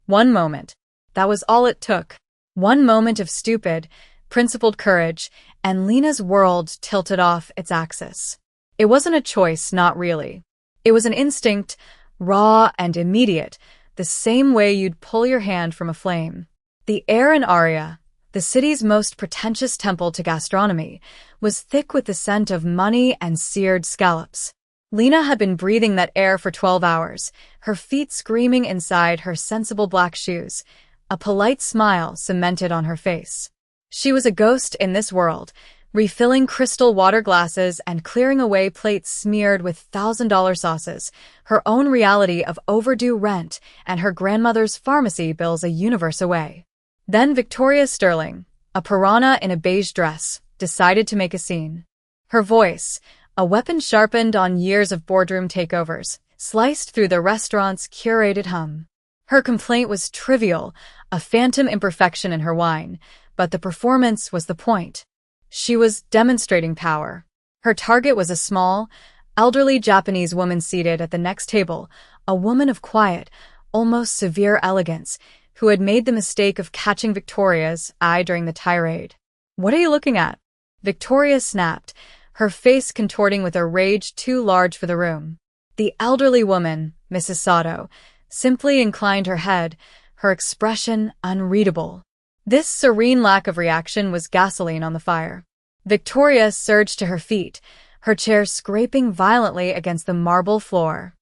One moment. That was all it took. One moment of stupid, principled courage, and Lena's world tilted off its axis. It wasn't a choice, not really. It was an instinct, raw and immediate, the same way you'd pull your hand from a flame. The air in Aria, the city's most pretentious temple to gastronomy, was thick with the scent of money and seared scallops. Lena had been breathing that air for 12 hours, her feet screaming inside her sensible black shoes, a polite smile cemented on her face. She was a ghost in this world, refilling crystal water glasses and clearing away plates smeared with $1,000 sauces, her own reality of overdue rent and her grandmother's pharmacy bills a universe away. Then Victoria Sterling, a piranha in a beige dress, decided to make a scene. Her voice, a weapon sharpened on years of boardroom takeovers, sliced through the restaurant's curated hum. Her complaint was trivial, a phantom imperfection in her wine, but the performance was the point. She was demonstrating power. Her target was a small, elderly Japanese woman seated at the next table, a woman of quiet, almost severe elegance, who had made the mistake of catching Victoria's eye during the tirade. "What are you looking at?" Victoria snapped, her face contorting with a rage too large for the room. The elderly woman, Mrs. Sato, simply inclined her head, her expression unreadable. This serene lack of reaction was gasoline on the fire. Victoria surged to her feet, her chair scraping violently against the marble floor.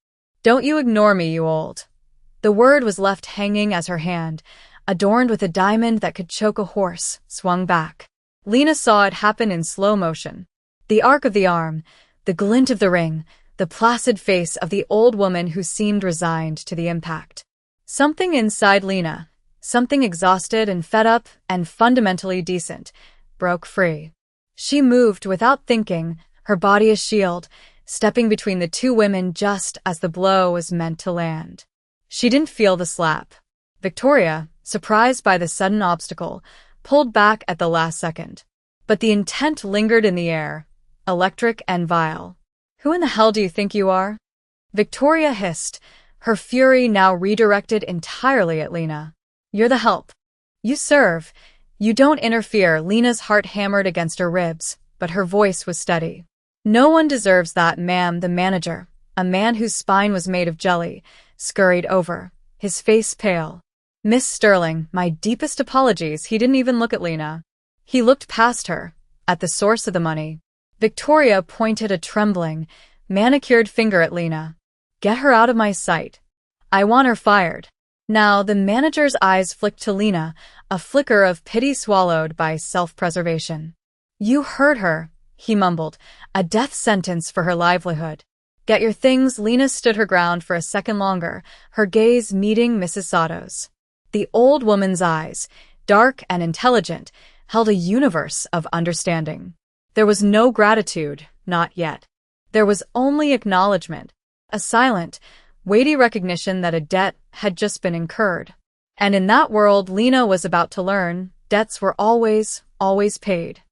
"Don't you ignore me, you old." The word was left hanging as her hand, adorned with a diamond that could choke a horse, swung back. Lena saw it happen in slow motion. The arc of the arm, the glint of the ring, the placid face of the old woman who seemed resigned to the impact. Something inside Lena, something exhausted and fed up and fundamentally decent, broke free. She moved without thinking, her body a shield, stepping between the two women just as the blow was meant to land. She didn't feel the slap. Victoria, surprised by the sudden obstacle, pulled back at the last second. But the intent lingered in the air, electric and vile. "Who in the hell do you think you are?" Victoria hissed, her fury now redirected entirely at Lena. "You're the help. You serve. You don't interfere." Lena's heart hammered against her ribs, but her voice was steady. "No one deserves that, ma'am." The manager, a man whose spine was made of jelly, scurried over, his face pale. "Miss Sterling, my deepest apologies." He didn't even look at Lena. He looked past her, at the source of the money. Victoria pointed a trembling, manicured finger at Lena. "Get her out of my sight. I want her fired." Now the manager's eyes flicked to Lena, a flicker of pity swallowed by self-preservation. "You heard her," he mumbled, "a death sentence for her livelihood. Get your things." Lena stood her ground for a second longer, her gaze meeting Mrs. Sato's. The old woman's eyes, dark and intelligent, held a universe of understanding. There was no gratitude, not yet. There was only acknowledgement, a silent, weighty recognition that a debt had just been incurred. And in that world Lena was about to learn, debts were always paid.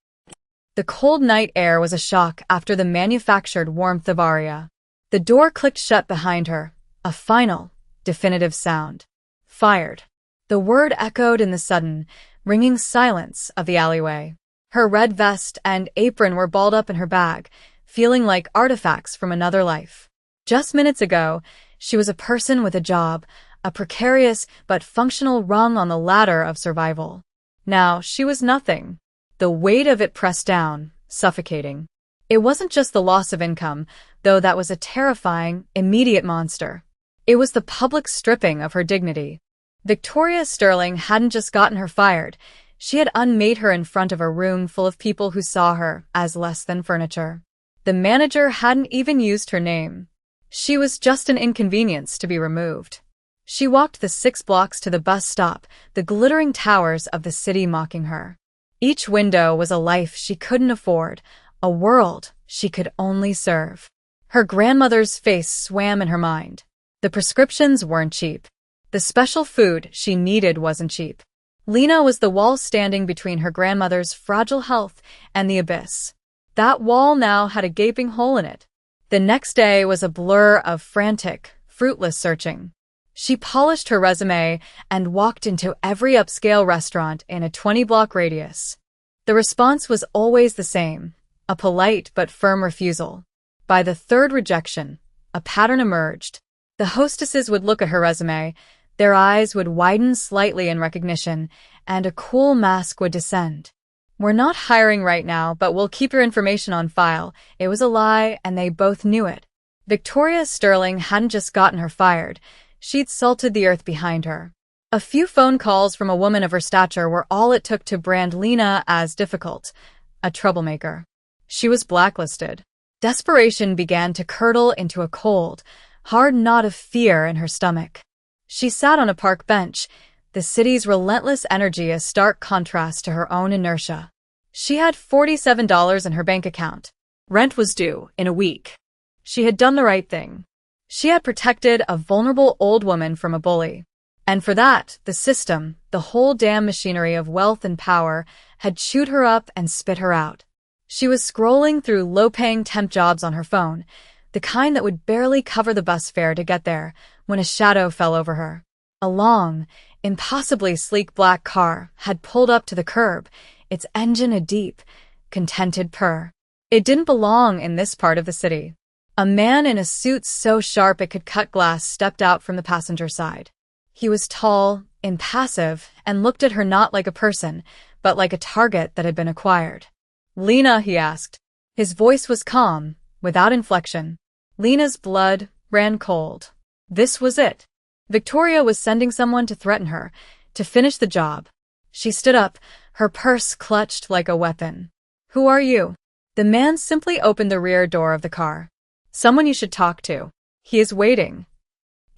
The cold night air was a shock after the manufactured warmth of Aria. The door clicked shut behind her, a final, definitive sound. Fired. The word echoed in the sudden, ringing silence of the alleyway. Her red vest and apron were balled up in her bag, feeling like artifacts from another life. Just minutes ago, she was a person with a job, a precarious but functional rung on the ladder of survival. Now she was nothing. The weight of it pressed down, suffocating. It wasn't just the loss of income, though that was a terrifying, immediate monster. It was the public stripping of her dignity. Victoria Sterling hadn't just gotten her fired, she had unmade her in front of a room full of people who saw her as less than furniture. The manager hadn't even used her name. She was just an inconvenience to be removed. She walked the 6 blocks to the bus stop, the glittering towers of the city mocking her. Each window was a life she couldn't afford, a world she could only serve. Her grandmother's face swam in her mind. The prescriptions weren't cheap. The special food she needed wasn't cheap. Lena was the wall standing between her grandmother's fragile health and the abyss. That wall now had a gaping hole in it. The next day was a blur of frantic, fruitless searching. She polished her resume and walked into every upscale restaurant in a 20-block radius. The response was always the same, a polite but firm refusal. By the third rejection, a pattern emerged. The hostesses would look at her resume, their eyes would widen slightly in recognition, and a cool mask would descend. "We're not hiring right now, but we'll keep your information on file." It was a lie, and they both knew it. Victoria Sterling hadn't just gotten her fired. She'd salted the earth behind her. A few phone calls from a woman of her stature were all it took to brand Lena as difficult, a troublemaker. She was blacklisted. Desperation began to curdle into a cold, hard knot of fear in her stomach. She sat on a park bench, the city's relentless energy a stark contrast to her own inertia. She had $47 in her bank account. Rent was due in a week. She had done the right thing. She had protected a vulnerable old woman from a bully. And for that, the system, the whole damn machinery of wealth and power, had chewed her up and spit her out. She was scrolling through low-paying temp jobs on her phone, the kind that would barely cover the bus fare to get there, when a shadow fell over her. A long, impossibly sleek black car had pulled up to the curb, its engine a deep, contented purr. It didn't belong in this part of the city. A man in a suit so sharp it could cut glass stepped out from the passenger side. He was tall, impassive, and looked at her not like a person, but like a target that had been acquired. "Lena," he asked. His voice was calm, without inflection. Lena's blood ran cold. This was it. Victoria was sending someone to threaten her, to finish the job. She stood up, her purse clutched like a weapon. "Who are you?" The man simply opened the rear door of the car. "Someone you should talk to. He is waiting."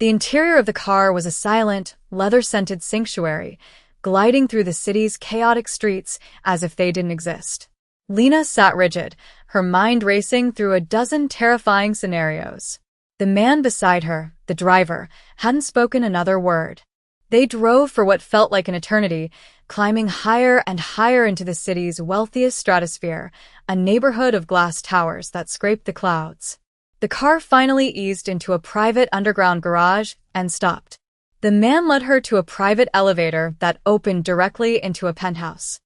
The interior of the car was a silent, leather-scented sanctuary, gliding through the city's chaotic streets as if they didn't exist. Lena sat rigid, her mind racing through a dozen terrifying scenarios. The man beside her, the driver, hadn't spoken another word. They drove for what felt like an eternity, climbing higher and higher into the city's wealthiest stratosphere, a neighborhood of glass towers that scraped the clouds. The car finally eased into a private underground garage and stopped. The man led her to a private elevator that opened directly into a penthouse.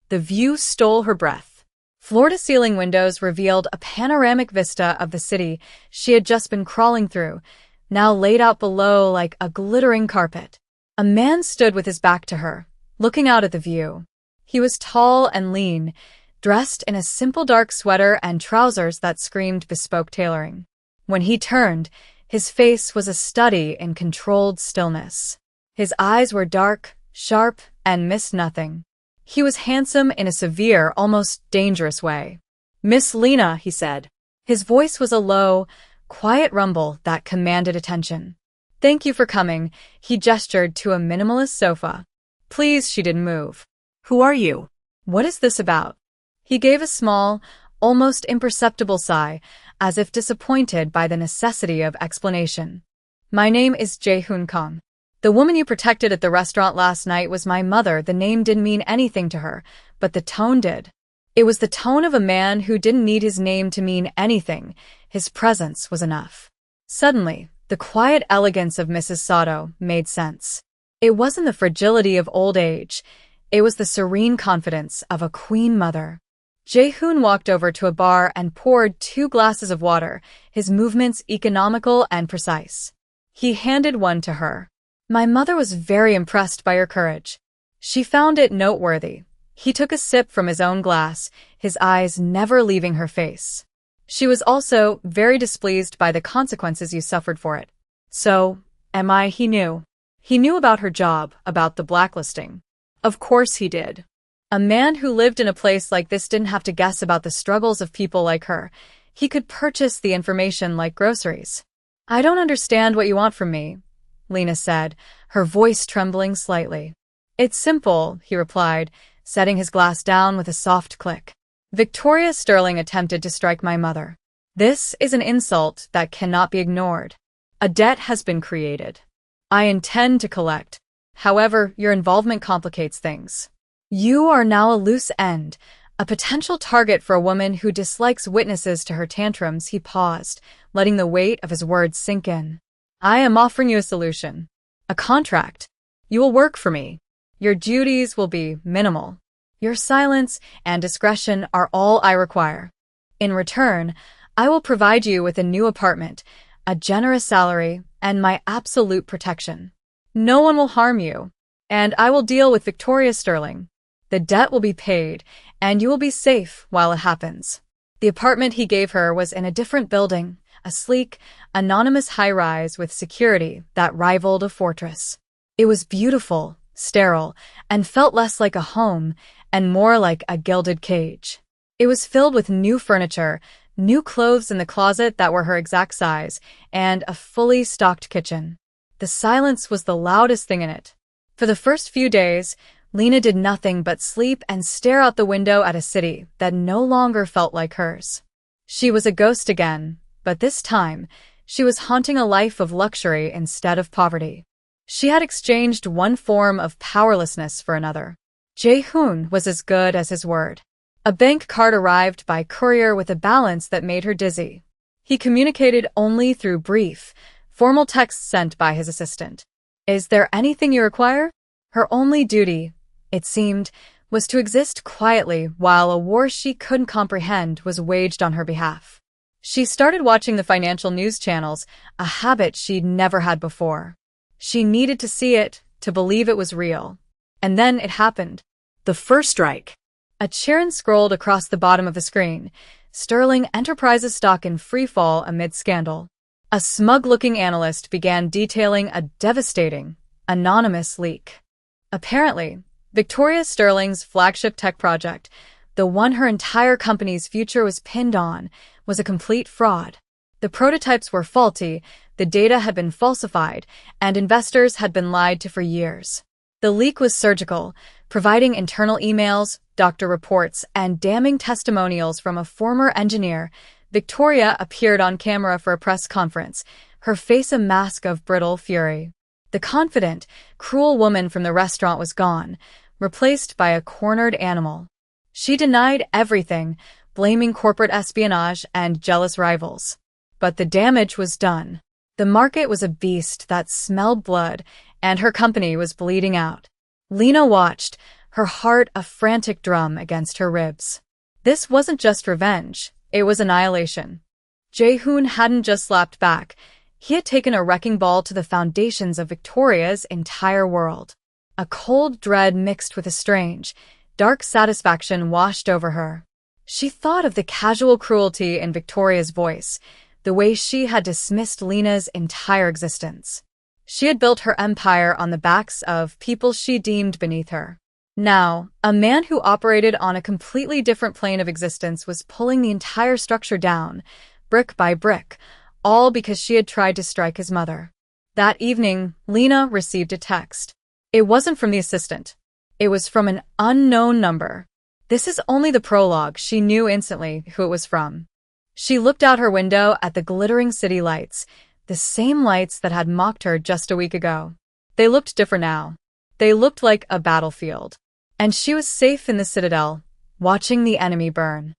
The view stole her breath. Floor-to-ceiling windows revealed a panoramic vista of the city she had just been crawling through, now laid out below like a glittering carpet. A man stood with his back to her, looking out at the view. He was tall and lean, dressed in a simple dark sweater and trousers that screamed bespoke tailoring. When he turned, his face was a study in controlled stillness. His eyes were dark, sharp, and missed nothing. He was handsome in a severe, almost dangerous way. "Miss Lena," he said. His voice was a low, quiet rumble that commanded attention. "Thank you for coming," he gestured to a minimalist sofa. "Please," she didn't move. "Who are you? What is this about?" He gave a small, almost imperceptible sigh, as if disappointed by the necessity of explanation. "My name is Jae-hoon Kang. The woman you protected at the restaurant last night was my mother." The name didn't mean anything to her, but the tone did. It was the tone of a man who didn't need his name to mean anything. His presence was enough. Suddenly, the quiet elegance of Mrs. Sato made sense. It wasn't the fragility of old age. It was the serene confidence of a queen mother. Jae-hoon walked over to a bar and poured 2 glasses of water, his movements economical and precise. He handed one to her. "My mother was very impressed by your courage." She found it noteworthy. He took a sip from his own glass, his eyes never leaving her face. "She was also very displeased by the consequences you suffered for it." "So, am I?" He knew. He knew about her job, about the blacklisting. Of course he did. A man who lived in a place like this didn't have to guess about the struggles of people like her. He could purchase the information like groceries. "I don't understand what you want from me," Lena said, her voice trembling slightly. "It's simple," he replied, setting his glass down with a soft click. "Victoria Sterling attempted to strike my mother. This is an insult that cannot be ignored. A debt has been created. I intend to collect. However, your involvement complicates things. You are now a loose end, a potential target for a woman who dislikes witnesses to her tantrums." He paused, letting the weight of his words sink in. "I am offering you a solution. A contract. You will work for me. Your duties will be minimal. Your silence and discretion are all I require. In return, I will provide you with a new apartment, a generous salary, and my absolute protection. No one will harm you, and I will deal with Victoria Sterling. The debt will be paid, and you will be safe while it happens. The apartment he gave her was in a different building, a sleek, anonymous high-rise with security that rivaled a fortress. It was beautiful, sterile, and felt less like a home and more like a gilded cage. It was filled with new furniture, new clothes in the closet that were her exact size, and a fully stocked kitchen. The silence was the loudest thing in it. For the first few days, Lena did nothing but sleep and stare out the window at a city that no longer felt like hers. She was a ghost again, but this time, she was haunting a life of luxury instead of poverty. She had exchanged one form of powerlessness for another. Jae-hoon was as good as his word. A bank card arrived by courier with a balance that made her dizzy. He communicated only through brief, formal texts sent by his assistant. Is there anything you require? Her only duty, it seemed, was to exist quietly while a war she couldn't comprehend was waged on her behalf. She started watching the financial news channels, a habit she'd never had before. She needed to see it, to believe it was real. And then it happened. The first strike. A churn scrolled across the bottom of the screen, Sterling Enterprises stock in freefall amid scandal. A smug-looking analyst began detailing a devastating, anonymous leak. Apparently, Victoria Sterling's flagship tech project, the one her entire company's future was pinned on, was a complete fraud. The prototypes were faulty, the data had been falsified, and investors had been lied to for years. The leak was surgical, providing internal emails, doctor reports, and damning testimonials from a former engineer. Victoria appeared on camera for a press conference, her face a mask of brittle fury. The confident, cruel woman from the restaurant was gone, replaced by a cornered animal. She denied everything, blaming corporate espionage and jealous rivals. But the damage was done. The market was a beast that smelled blood, and her company was bleeding out. Lena watched, her heart a frantic drum against her ribs. This wasn't just revenge, it was annihilation. Jae-hoon hadn't just slapped back, he had taken a wrecking ball to the foundations of Victoria's entire world. A cold dread mixed with a strange, dark satisfaction washed over her. She thought of the casual cruelty in Victoria's voice, the way she had dismissed Lena's entire existence. She had built her empire on the backs of people she deemed beneath her. Now, a man who operated on a completely different plane of existence was pulling the entire structure down, brick by brick, all because she had tried to strike his mother. That evening, Lena received a text. It wasn't from the assistant. It was from an unknown number. This is only the prologue. She knew instantly who it was from. She looked out her window at the glittering city lights, the same lights that had mocked her just a week ago. They looked different now. They looked like a battlefield. And she was safe in the citadel, watching the enemy burn.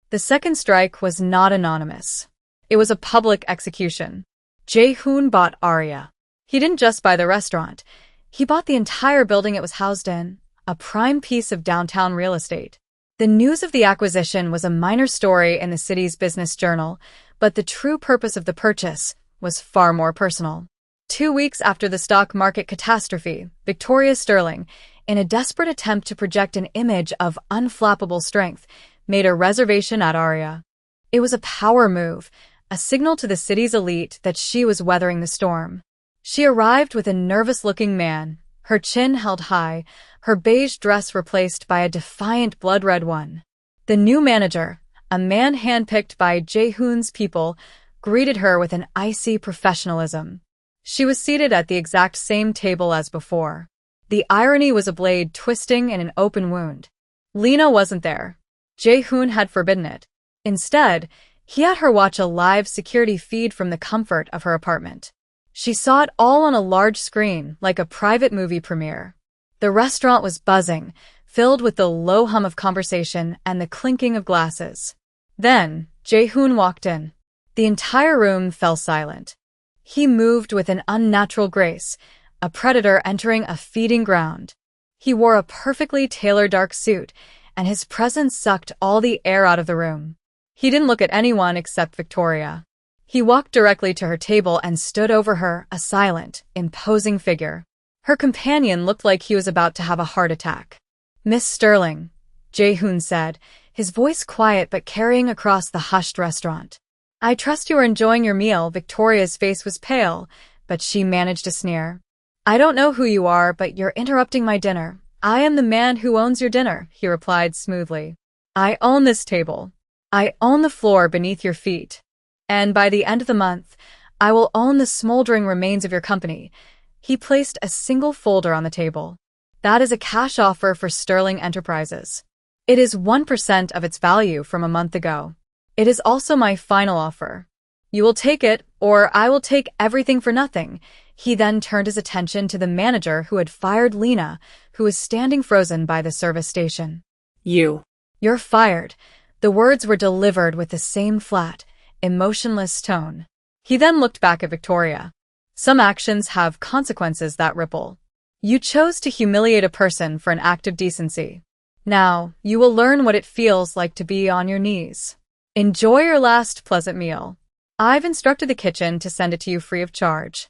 The second strike was not anonymous. It was a public execution. Jae-hoon bought Aria. He didn't just buy the restaurant. He bought the entire building it was housed in, a prime piece of downtown real estate. The news of the acquisition was a minor story in the city's business journal, but the true purpose of the purchase was far more personal. 2 weeks after the stock market catastrophe, Victoria Sterling, in a desperate attempt to project an image of unflappable strength, made a reservation at Aria. It was a power move, a signal to the city's elite that she was weathering the storm. She arrived with a nervous-looking man, her chin held high, her beige dress replaced by a defiant blood-red one. The new manager, a man handpicked by Jae-hoon's people, greeted her with an icy professionalism. She was seated at the exact same table as before. The irony was a blade twisting in an open wound. Lena wasn't there. Jae-hoon had forbidden it. Instead, he had her watch a live security feed from the comfort of her apartment. She saw it all on a large screen, like a private movie premiere. The restaurant was buzzing, filled with the low hum of conversation and the clinking of glasses. Then, Jae-hoon walked in. The entire room fell silent. He moved with an unnatural grace, a predator entering a feeding ground. He wore a perfectly tailored dark suit, and his presence sucked all the air out of the room. He didn't look at anyone except Victoria. He walked directly to her table and stood over her, a silent, imposing figure. Her companion looked like he was about to have a heart attack. "Miss Sterling," Jae-hoon said, his voice quiet but carrying across the hushed restaurant. "I trust you are enjoying your meal." Victoria's face was pale, but she managed to sneer. "I don't know who you are, but you're interrupting my dinner." "I am the man who owns your dinner," he replied smoothly. "I own this table. I own the floor beneath your feet. And by the end of the month, I will own the smoldering remains of your company." He placed a single folder on the table. "That is a cash offer for Sterling Enterprises. It is 1% of its value from a month ago. It is also my final offer. You will take it, or I will take everything for nothing." He then turned his attention to the manager who had fired Lena, who was standing frozen by the service station. You're fired." The words were delivered with the same flat, emotionless tone. He then looked back at Victoria. "Some actions have consequences that ripple. You chose to humiliate a person for an act of decency. Now, you will learn what it feels like to be on your knees. Enjoy your last pleasant meal. I've instructed the kitchen to send it to you free of charge.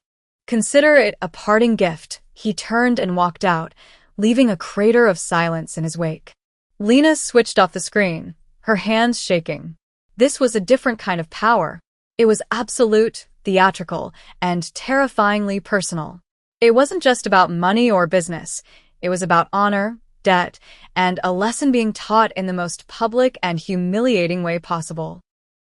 Consider it a parting gift." He turned and walked out, leaving a crater of silence in his wake. Lena switched off the screen, her hands shaking. This was a different kind of power. It was absolute, theatrical, and terrifyingly personal. It wasn't just about money or business. It was about honor, debt, and a lesson being taught in the most public and humiliating way possible.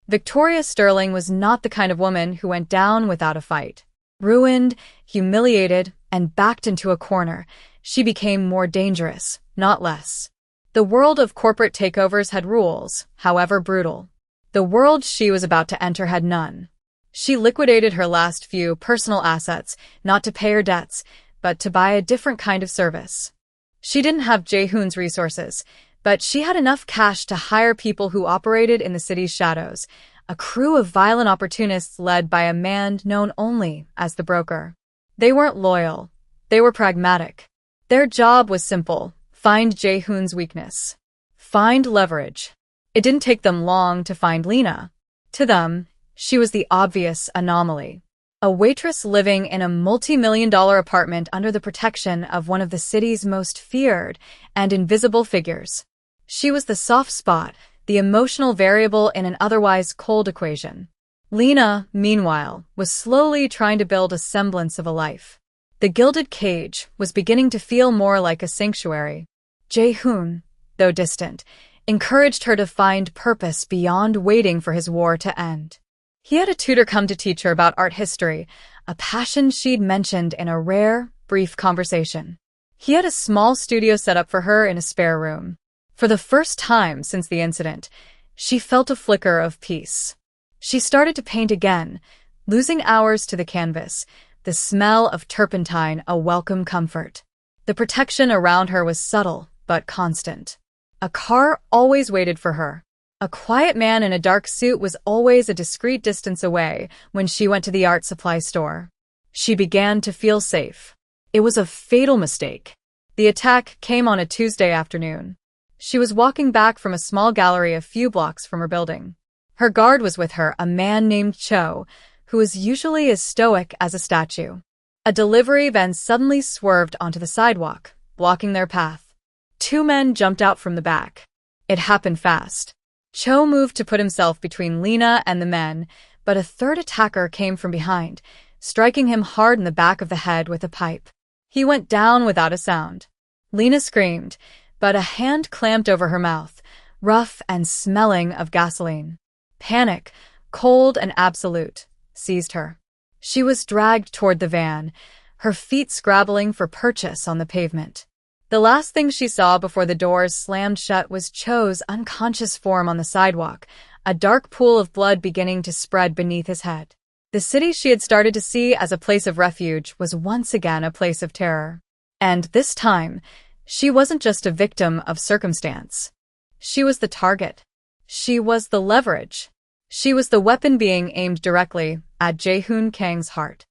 Victoria Sterling was not the kind of woman who went down without a fight. Ruined, humiliated, and backed into a corner, she became more dangerous, not less. The world of corporate takeovers had rules, however brutal. The world she was about to enter had none. She liquidated her last few personal assets, not to pay her debts, but to buy a different kind of service. She didn't have Jae-hoon's resources, but she had enough cash to hire people who operated in the city's shadows, a crew of violent opportunists led by a man known only as the broker. They weren't loyal. They were pragmatic. Their job was simple: find Jae-hoon's weakness. Find leverage. It didn't take them long to find Lena. To them, she was the obvious anomaly. A waitress living in a multi-million-dollar apartment under the protection of one of the city's most feared and invisible figures. She was the soft spot, the emotional variable in an otherwise cold equation. Lena, meanwhile, was slowly trying to build a semblance of a life. The gilded cage was beginning to feel more like a sanctuary. Jae-hoon, though distant, encouraged her to find purpose beyond waiting for his war to end. He had a tutor come to teach her about art history, a passion she'd mentioned in a rare, brief conversation. He had a small studio set up for her in a spare room. For the first time since the incident, she felt a flicker of peace. She started to paint again, losing hours to the canvas, the smell of turpentine a welcome comfort. The protection around her was subtle, but constant. A car always waited for her. A quiet man in a dark suit was always a discreet distance away when she went to the art supply store. She began to feel safe. It was a fatal mistake. The attack came on a Tuesday afternoon. She was walking back from a small gallery a few blocks from her building. Her guard was with her, a man named Cho, who was usually as stoic as a statue. A delivery van suddenly swerved onto the sidewalk, blocking their path. Two men jumped out from the back. It happened fast. Cho moved to put himself between Lena and the men, but a third attacker came from behind, striking him hard in the back of the head with a pipe. He went down without a sound. Lena screamed, but a hand clamped over her mouth, rough and smelling of gasoline. Panic, cold and absolute, seized her. She was dragged toward the van, her feet scrabbling for purchase on the pavement. The last thing she saw before the doors slammed shut was Cho's unconscious form on the sidewalk, a dark pool of blood beginning to spread beneath his head. The city she had started to see as a place of refuge was once again a place of terror. And this time, she wasn't just a victim of circumstance. She was the target. She was the leverage. She was the weapon being aimed directly at Jae-hoon Kang's heart.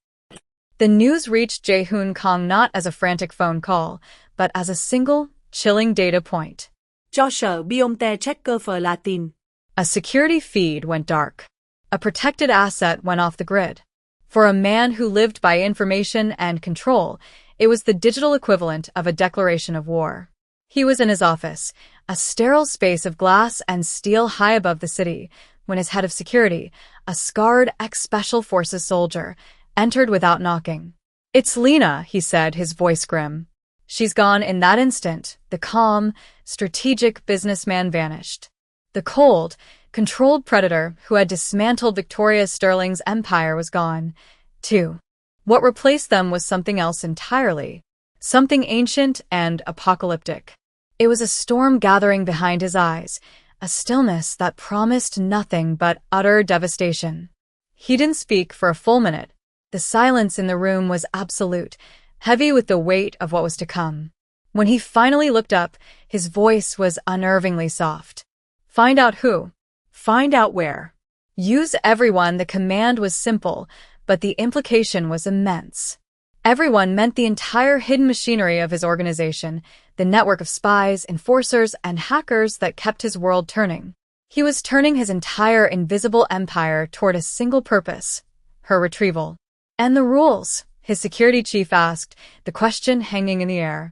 The news reached Jae-hoon Kang not as a frantic phone call, but as a single, chilling data point. Cho sở Bionte checker phở Latin. A security feed went dark. A protected asset went off the grid. For a man who lived by information and control, it was the digital equivalent of a declaration of war. He was in his office, a sterile space of glass and steel high above the city, when his head of security, a scarred ex-Special Forces soldier, entered without knocking. "It's Lena," he said, his voice grim. She's gone. In that instant, the calm, strategic businessman vanished. The cold, controlled predator who had dismantled Victoria Sterling's empire was gone, too. What replaced them was something else entirely. Something ancient and apocalyptic. It was a storm gathering behind his eyes, a stillness that promised nothing but utter devastation. He didn't speak for a full minute. The silence in the room was absolute, heavy with the weight of what was to come. When he finally looked up, his voice was unnervingly soft. "Find out who. Find out where. Use everyone." The command was simple, but the implication was immense. Everyone meant the entire hidden machinery of his organization, the network of spies, enforcers, and hackers that kept his world turning. He was turning his entire invisible empire toward a single purpose: her retrieval. "And the rules?" his security chief asked, the question hanging in the air.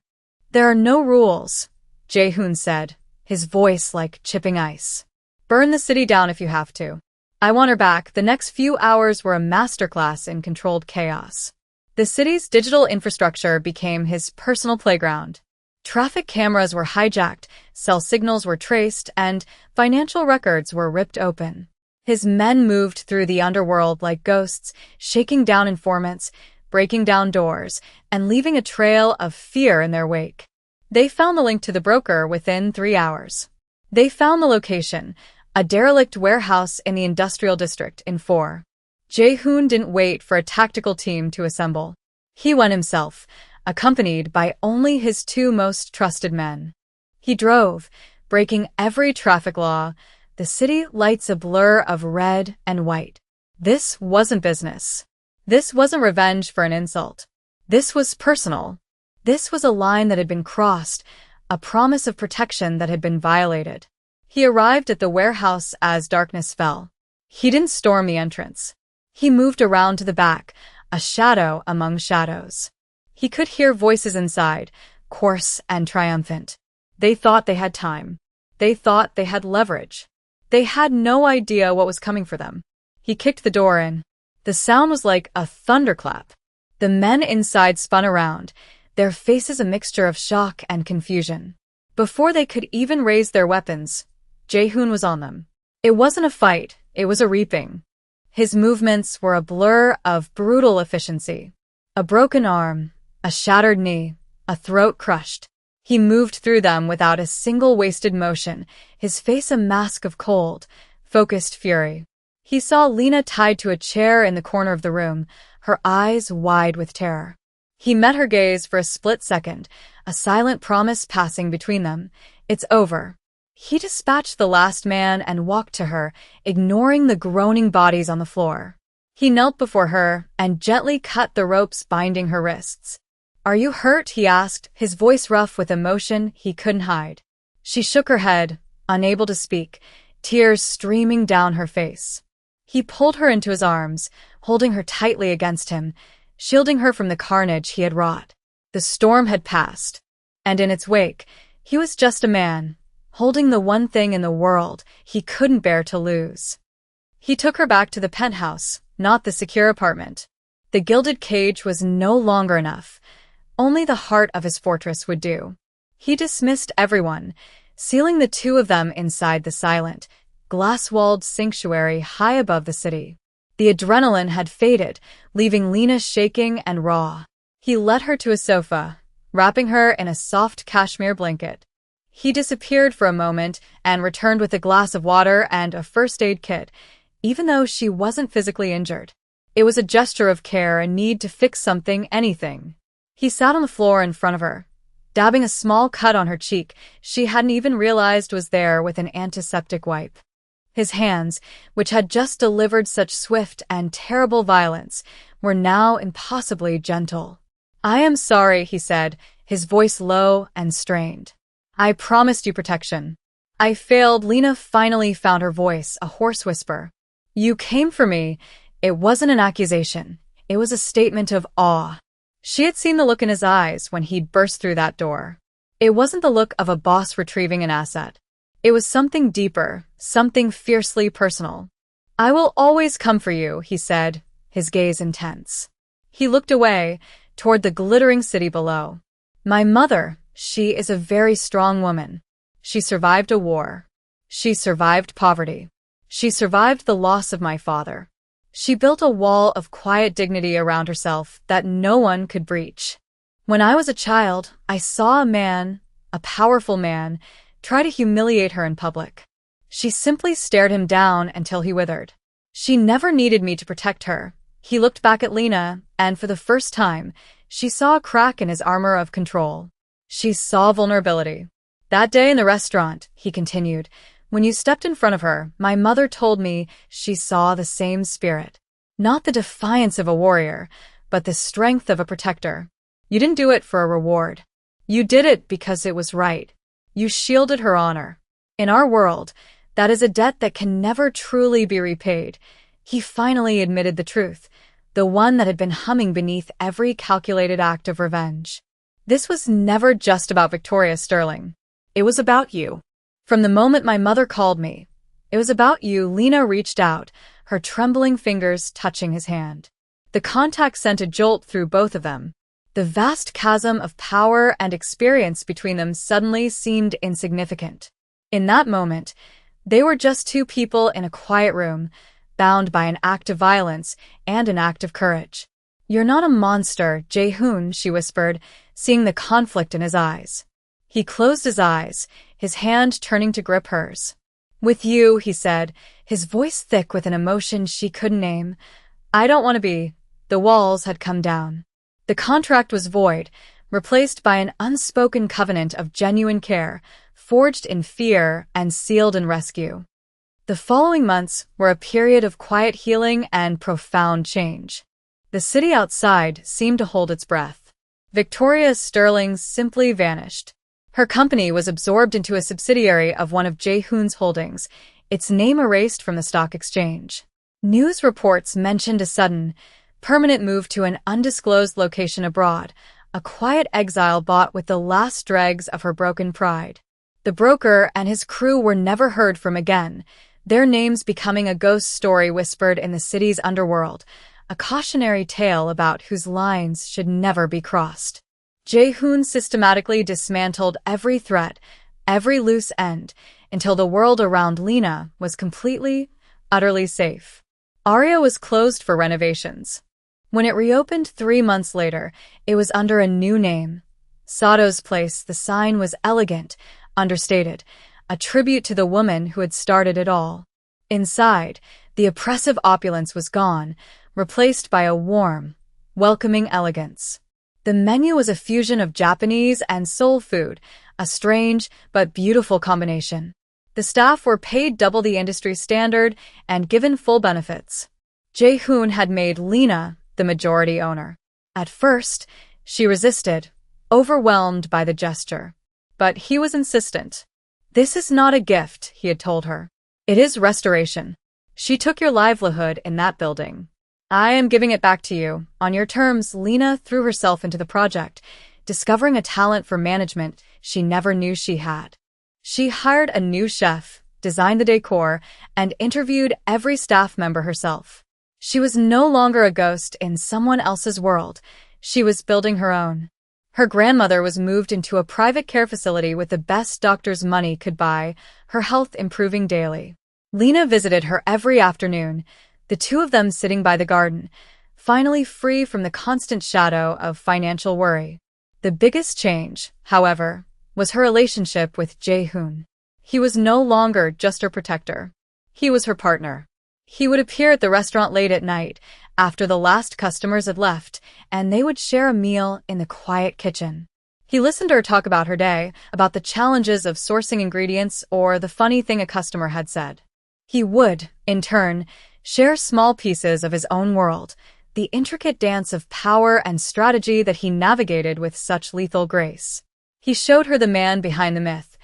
"There are no rules," Jae-hoon said, his voice like chipping ice. "Burn the city down if you have to. I want her back." The next few hours were a masterclass in controlled chaos. The city's digital infrastructure became his personal playground. Traffic cameras were hijacked, cell signals were traced, and financial records were ripped open. His men moved through the underworld like ghosts, shaking down informants, breaking down doors, and leaving a trail of fear in their wake. They found the link to the broker within 3 hours. They found the location, a derelict warehouse in the industrial district, in 4. Jae-hoon didn't wait for a tactical team to assemble. He went himself, accompanied by only his 2 most trusted men. He drove, breaking every traffic law, the city lights a blur of red and white. This wasn't business. This wasn't revenge for an insult. This was personal. This was a line that had been crossed, a promise of protection that had been violated. He arrived at the warehouse as darkness fell. He didn't storm the entrance. He moved around to the back, a shadow among shadows. He could hear voices inside, coarse and triumphant. They thought they had time. They thought they had leverage. They had no idea what was coming for them. He kicked the door in. The sound was like a thunderclap. The men inside spun around, their faces a mixture of shock and confusion. Before they could even raise their weapons, Jae-hoon was on them. It wasn't a fight, it was a reaping. His movements were a blur of brutal efficiency. A broken arm, a shattered knee, a throat crushed. He moved through them without a single wasted motion, his face a mask of cold, focused fury. He saw Lena tied to a chair in the corner of the room, her eyes wide with terror. He met her gaze for a split second, a silent promise passing between them. "It's over." He dispatched the last man and walked to her, ignoring the groaning bodies on the floor. He knelt before her and gently cut the ropes binding her wrists. "Are you hurt?" he asked, his voice rough with emotion he couldn't hide. She shook her head, unable to speak, tears streaming down her face. He pulled her into his arms, holding her tightly against him, shielding her from the carnage he had wrought. The storm had passed, and in its wake, he was just a man, holding the one thing in the world he couldn't bear to lose. He took her back to the penthouse, not the secure apartment. The gilded cage was no longer enough. Only the heart of his fortress would do. He dismissed everyone, sealing the 2 of them inside the silent, glass-walled sanctuary high above the city. The adrenaline had faded, leaving Lena shaking and raw. He led her to a sofa, wrapping her in a soft cashmere blanket. He disappeared for a moment and returned with a glass of water and a first aid kit, even though she wasn't physically injured. It was a gesture of care, a need to fix something, anything. He sat on the floor in front of her, dabbing a small cut on her cheek she hadn't even realized was there with an antiseptic wipe. His hands, which had just delivered such swift and terrible violence, were now impossibly gentle. "I am sorry," he said, his voice low and strained. "I promised you protection. I failed." Lena finally found her voice, a hoarse whisper. "You came for me." It wasn't an accusation. It was a statement of awe. She had seen the look in his eyes when he'd burst through that door. It wasn't the look of a boss retrieving an asset. It was something deeper, something fiercely personal. "I will always come for you," he said, his gaze intense. He looked away, toward the glittering city below. "My mother, she is a very strong woman. She survived a war. She survived poverty. She survived the loss of my father. She built a wall of quiet dignity around herself that no one could breach. When I was a child, I saw a man, a powerful man, try to humiliate her in public. She simply stared him down until he withered. She never needed me to protect her." He looked back at Lena, and for the first time, she saw a crack in his armor of control. She saw vulnerability. "That day in the restaurant," he continued, "when you stepped in front of her, my mother told me she saw the same spirit. Not the defiance of a warrior, but the strength of a protector. You didn't do it for a reward. You did it because it was right. You shielded her honor. In our world, that is a debt that can never truly be repaid." He finally admitted the truth, the one that had been humming beneath every calculated act of revenge. "This was never just about Victoria Sterling. It was about you. From the moment my mother called me, it was about you." Lena reached out, her trembling fingers touching his hand. The contact sent a jolt through both of them. The vast chasm of power and experience between them suddenly seemed insignificant. In that moment, they were just two people in a quiet room, bound by an act of violence and an act of courage. "You're not a monster, Jae-hoon," she whispered, seeing the conflict in his eyes. He closed his eyes, his hand turning to grip hers. "With you," he said, his voice thick with an emotion she couldn't name, "I don't want to be." The walls had come down. The contract was void, replaced by an unspoken covenant of genuine care, forged in fear and sealed in rescue. The following months were a period of quiet healing and profound change. The city outside seemed to hold its breath. Victoria Sterling simply vanished. Her company was absorbed into a subsidiary of one of Jae-hoon's holdings, its name erased from the stock exchange. News reports mentioned a sudden, permanent move to an undisclosed location abroad, a quiet exile bought with the last dregs of her broken pride. The broker and his crew were never heard from again, their names becoming a ghost story whispered in the city's underworld, a cautionary tale about whose lines should never be crossed. Jae-hoon systematically dismantled every threat, every loose end, until the world around Lena was completely, utterly safe. Aria was closed for renovations. When it reopened 3 months later, it was under a new name. Sato's Place. The sign was elegant, understated, a tribute to the woman who had started it all. Inside, the oppressive opulence was gone, replaced by a warm, welcoming elegance. The menu was a fusion of Japanese and soul food, a strange but beautiful combination. The staff were paid double the industry standard and given full benefits. Jae-hoon had made Lena the majority owner. At first, she resisted, overwhelmed by the gesture. But he was insistent. "This is not a gift," he had told her. "It is restoration. She took your livelihood in that building. I am giving it back to you, on your terms." Lena threw herself into the project, discovering a talent for management she never knew she had. She hired a new chef, designed the decor, and interviewed every staff member herself. She was no longer a ghost in someone else's world. She was building her own. Her grandmother was moved into a private care facility with the best doctors money could buy, her health improving daily. Lena visited her every afternoon, the two of them sitting by the garden, finally free from the constant shadow of financial worry. The biggest change, however, was her relationship with Jae-hoon. He was no longer just her protector. He was her partner. He would appear at the restaurant late at night, after the last customers had left, and they would share a meal in the quiet kitchen. He listened to her talk about her day, about the challenges of sourcing ingredients or the funny thing a customer had said. He would, in turn, share small pieces of his own world, the intricate dance of power and strategy that he navigated with such lethal grace. He showed her the man behind the myth,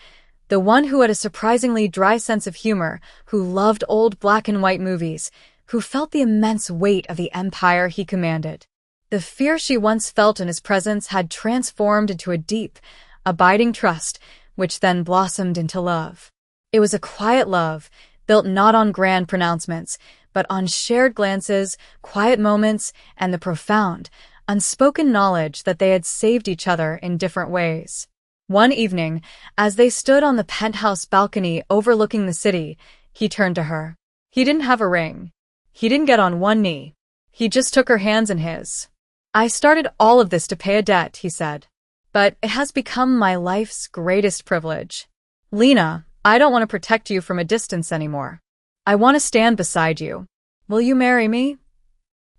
the one who had a surprisingly dry sense of humor, who loved old black-and-white movies, who felt the immense weight of the empire he commanded. The fear she once felt in his presence had transformed into a deep, abiding trust, which then blossomed into love. It was a quiet love, built not on grand pronouncements, but on shared glances, quiet moments, and the profound, unspoken knowledge that they had saved each other in different ways. One evening, as they stood on the penthouse balcony overlooking the city, he turned to her. He didn't have a ring. He didn't get on one knee. He just took her hands in his. "I started all of this to pay a debt," he said. "But it has become my life's greatest privilege. Lena, I don't want to protect you from a distance anymore. I want to stand beside you. Will you marry me?"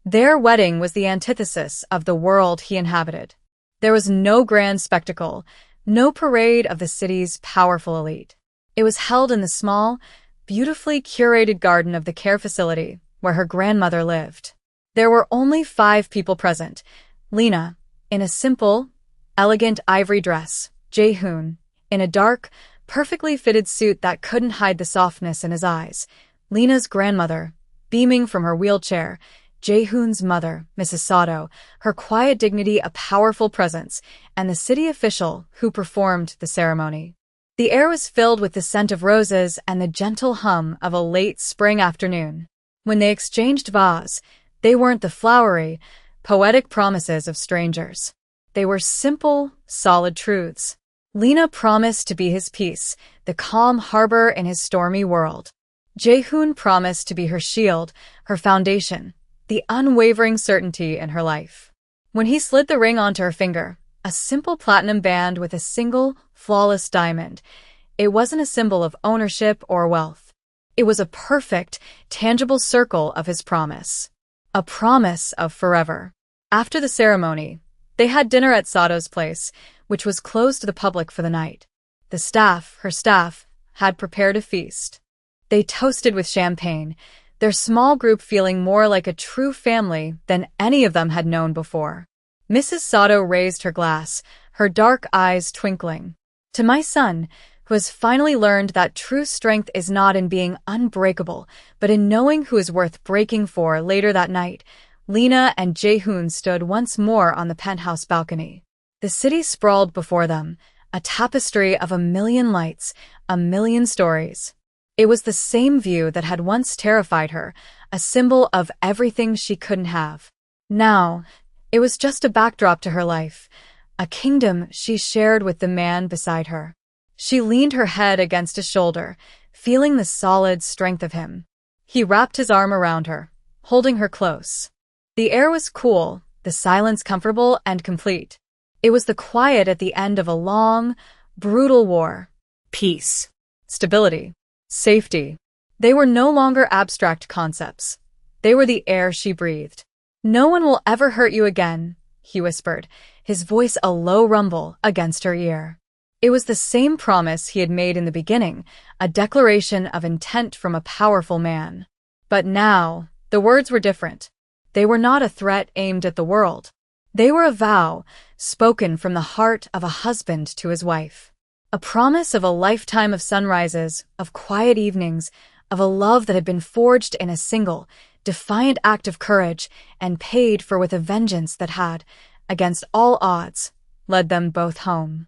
Their wedding was the antithesis of the world he inhabited. There was no grand spectacle, no parade of the city's powerful elite. It was held in the small, beautifully curated garden of the care facility where her grandmother lived. There were only 5 people present: Lena, in a simple, elegant ivory dress; Jae-hoon, in a dark, perfectly fitted suit that couldn't hide the softness in his eyes; Lena's grandmother, beaming from her wheelchair; Jae-hoon's mother, Mrs. Sato, her quiet dignity a powerful presence; and the city official who performed the ceremony. The air was filled with the scent of roses and the gentle hum of a late spring afternoon. When they exchanged vows, they weren't the flowery, poetic promises of strangers. They were simple, solid truths. Lena promised to be his peace, the calm harbor in his stormy world. Jae-hoon promised to be her shield, her foundation, the unwavering certainty in her life. When he slid the ring onto her finger, a simple platinum band with a single, flawless diamond, it wasn't a symbol of ownership or wealth. It was a perfect, tangible circle of his promise. A promise of forever. After the ceremony, they had dinner at Sato's place, which was closed to the public for the night. The staff, her staff, had prepared a feast. They toasted with champagne, their small group feeling more like a true family than any of them had known before. Mrs. Sato raised her glass, her dark eyes twinkling. "To my son, who has finally learned that true strength is not in being unbreakable, but in knowing who is worth breaking for." Later that night, Lena and Jae-hoon stood once more on the penthouse balcony. The city sprawled before them, a tapestry of a million lights, a million stories. It was the same view that had once terrified her, a symbol of everything she couldn't have. Now, it was just a backdrop to her life, a kingdom she shared with the man beside her. She leaned her head against his shoulder, feeling the solid strength of him. He wrapped his arm around her, holding her close. The air was cool, the silence comfortable and complete. It was the quiet at the end of a long, brutal war. Peace. Stability. Safety. They were no longer abstract concepts. They were the air she breathed. "No one will ever hurt you again," he whispered, his voice a low rumble against her ear. It was the same promise he had made in the beginning, a declaration of intent from a powerful man. But now, the words were different. They were not a threat aimed at the world. They were a vow, spoken from the heart of a husband to his wife. A promise of a lifetime of sunrises, of quiet evenings, of a love that had been forged in a single, defiant act of courage and paid for with a vengeance that had, against all odds, led them both home.